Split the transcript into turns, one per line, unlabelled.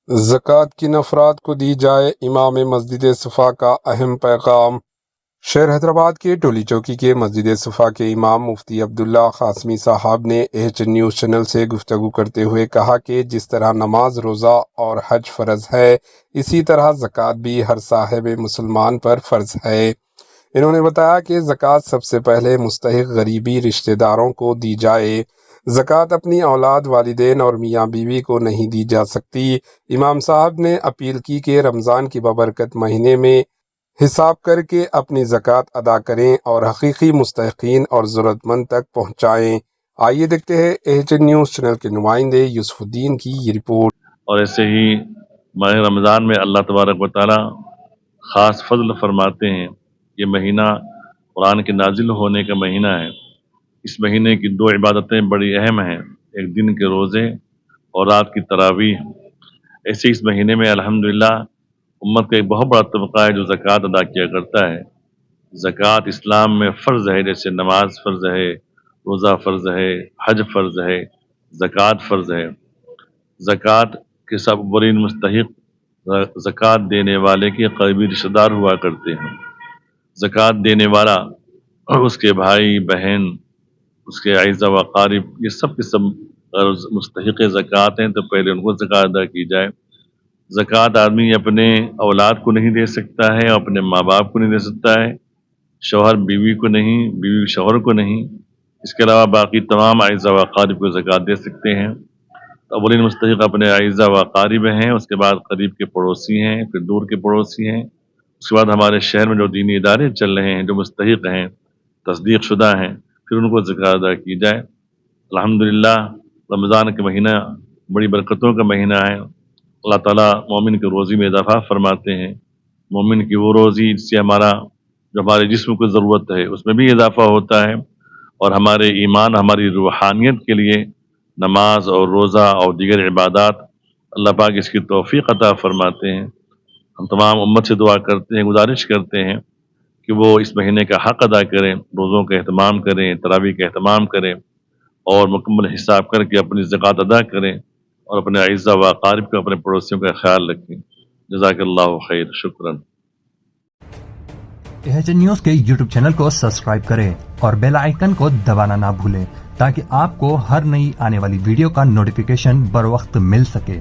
زکوٰۃ کن افراد کو دی جائے، امام مسجد صفا کا اہم پیغام۔ شہر حیدرآباد کے ٹولی چوکی کے مسجد صفا کے امام مفتی عبداللہ قاسمی صاحب نے AH نیوز چینل سے گفتگو کرتے ہوئے کہا کہ جس طرح نماز، روزہ اور حج فرض ہے، اسی طرح زکوٰۃ بھی ہر صاحب مسلمان پر فرض ہے۔ انہوں نے بتایا کہ زکوٰۃ سب سے پہلے مستحق غریبی رشتہ داروں کو دی جائے۔ زکوٰۃ اپنی اولاد، والدین اور میاں بیوی کو نہیں دی جا سکتی۔ امام صاحب نے اپیل کی کہ رمضان کی بابرکت مہینے میں حساب کر کے اپنی زکوٰۃ ادا کریں اور حقیقی مستحقین اور ضرورت مند تک پہنچائیں۔ آئیے دیکھتے ہیں AH نیوز چینل کے نمائندے یوسف الدین کی یہ رپورٹ۔
اور ایسے ہی ماہ رمضان میں اللہ تبارک و تعالی خاص فضل فرماتے ہیں۔ یہ مہینہ قرآن کے نازل ہونے کا مہینہ ہے۔ اس مہینے کی 2 عبادتیں بڑی اہم ہیں، ایک دن کے روزے اور رات کی تراویح۔ ایسے اس مہینے میں الحمدللہ امت کا ایک بہت بڑا طبقہ ہے جو زکوٰۃ ادا کیا کرتا ہے۔ زکوٰۃ اسلام میں فرض ہے، جیسے نماز فرض ہے، روزہ فرض ہے، حج فرض ہے، زکوٰۃ فرض ہے۔ زکوٰۃ کے سب برین مستحق زکوٰۃ دینے والے کے قریبی رشتہ دار ہوا کرتے ہیں۔ زکوٰۃ دینے والا اور اس کے بھائی بہن، اس کے اعزا و اقارب، یہ سب کے سب مستحق زکوٰۃ ہیں، تو پہلے ان کو زکوٰۃ ادا کی جائے۔ زکوٰۃ آدمی اپنے اولاد کو نہیں دے سکتا ہے، اپنے ماں باپ کو نہیں دے سکتا ہے، شوہر بیوی کو نہیں، بیوی شوہر کو نہیں، اس کے علاوہ باقی تمام اعزا و اقارب کو زکوٰۃ دے سکتے ہیں۔ اولین مستحق اپنے اعزا و اقارب ہیں، اس کے بعد قریب کے پڑوسی ہیں، پھر دور کے پڑوسی ہیں، اس کے بعد ہمارے شہر میں جو دینی ادارے چل رہے ہیں، جو مستحق ہیں، تصدیق شدہ ہیں، پھر ان کو زکوٰۃ ادا کی جائے۔ الحمدللہ رمضان کا مہینہ بڑی برکتوں کا مہینہ ہے۔ اللہ تعالیٰ مومن کی روزی میں اضافہ فرماتے ہیں۔ مومن کی وہ روزی جس سے جو ہمارے جسم کو ضرورت ہے اس میں بھی اضافہ ہوتا ہے، اور ہمارے ایمان، ہماری روحانیت کے لیے نماز اور روزہ اور دیگر عبادات اللہ پاک اس کی توفیق عطا فرماتے ہیں۔ ہم تمام امت سے دعا کرتے ہیں، گزارش کرتے ہیں کہ وہ اس مہینے کا حق ادا کریں، روزوں کا اہتمام کریں، تراویح کا اہتمام کریں، اور مکمل حساب کر کے اپنی زکوٰۃ ادا کریں، اور اپنے اعزا و اقارب کو، اپنے پڑوسیوں کا خیال رکھیں۔ جزاک اللہ خیر، شکراً۔
AH نیوز کے YouTube چینل کو سبسکرائب کریں اور بیل آئیکن کو دبانا نہ بھولیں تاکہ آپ کو ہر نئی آنے والی ویڈیو کا نوٹیفیکیشن بر وقت مل سکے۔